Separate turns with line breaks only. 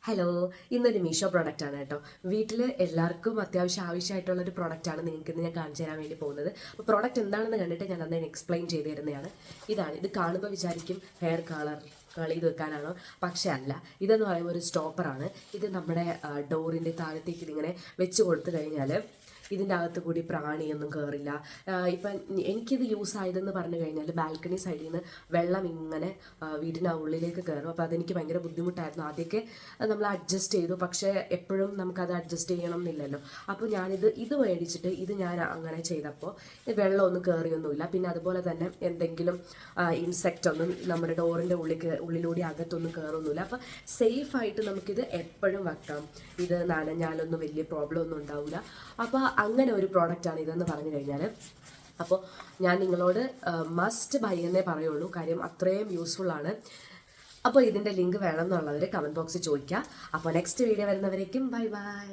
Hello, ഇന്നൊരു മീഷോ പ്രൊഡക്റ്റാണ് കേട്ടോ. വീട്ടിൽ എല്ലാവർക്കും അത്യാവശ്യം ആവശ്യമായിട്ടുള്ളൊരു പ്രൊഡക്റ്റാണ് നിങ്ങൾക്ക് ഇന്ന് ഞാൻ കാണിച്ചു തരാൻ വേണ്ടി പോകുന്നത്. അപ്പോൾ പ്രൊഡക്റ്റ് എന്താണെന്ന് കണ്ടിട്ട് ഞാൻ അന്നേരം എക്സ്പ്ലെയിൻ ചെയ്ത് തരുന്നതാണ്. ഇത് കാണുമ്പോൾ വിചാരിക്കും ഹെയർ കളർ ചെയ്ത് വെക്കാനാണോ, പക്ഷേ അല്ല. ഇതെന്ന് പറയുമ്പോൾ ഒരു സ്റ്റോപ്പറാണ്. ഇത് നമ്മുടെ ഡോറിൻ്റെ താഴത്തേക്ക് ഇതിങ്ങനെ വെച്ച് കൊടുത്തു കഴിഞ്ഞാൽ ഇതിൻ്റെ അകത്ത് കൂടി പ്രാണിയൊന്നും കയറില്ല. ഇപ്പം എനിക്കിത് യൂസ് ആയതെന്ന് പറഞ്ഞു കഴിഞ്ഞാൽ ബാൽക്കണി സൈഡിൽ നിന്ന് വെള്ളം ഇങ്ങനെ വീടിൻ്റെ ഉള്ളിലേക്ക് കയറും. അപ്പോൾ അതെനിക്ക് ഭയങ്കര ബുദ്ധിമുട്ടായിരുന്നു. ആദ്യമൊക്കെ നമ്മൾ അഡ്ജസ്റ്റ് ചെയ്തു, പക്ഷേ എപ്പോഴും നമുക്കത് അഡ്ജസ്റ്റ് ചെയ്യണം എന്നില്ലല്ലോ. അപ്പോൾ ഇത് മേടിച്ചിട്ട് ഞാൻ അങ്ങനെ ചെയ്തപ്പോൾ വെള്ളമൊന്നും കയറിയൊന്നുമില്ല. പിന്നെ അതുപോലെ തന്നെ എന്തെങ്കിലും ഇൻസെക്റ്റ് ഒന്നും നമ്മുടെ ഡോറിൻ്റെ ഉള്ളിലൂടെ അകത്തൊന്നും കയറൊന്നുമില്ല. അപ്പോൾ സേഫായിട്ട് നമുക്കിത് എപ്പോഴും വെക്കാം. ഇത് നനഞ്ഞാലൊന്നും വലിയ പ്രോബ്ലം ഒന്നും ഉണ്ടാവില്ല. അപ്പോൾ അങ്ങനെ ഒരു പ്രോഡക്റ്റാണ് ഇതെന്ന് പറഞ്ഞു കഴിഞ്ഞാൽ. അപ്പോൾ ഞാൻ നിങ്ങളോട് മസ്റ്റ് ബൈ എന്നേ പറയുള്ളൂ, കാര്യം അത്രയും യൂസ്ഫുൾ ആണ്. അപ്പോൾ ഇതിൻ്റെ ലിങ്ക് വേണം എന്നുള്ളവർ കമൻറ്റ് ബോക്സിൽ ചോദിക്കുക. അപ്പോൾ നെക്സ്റ്റ് വീഡിയോ വരുന്നവരേക്കും ബൈ ബൈ.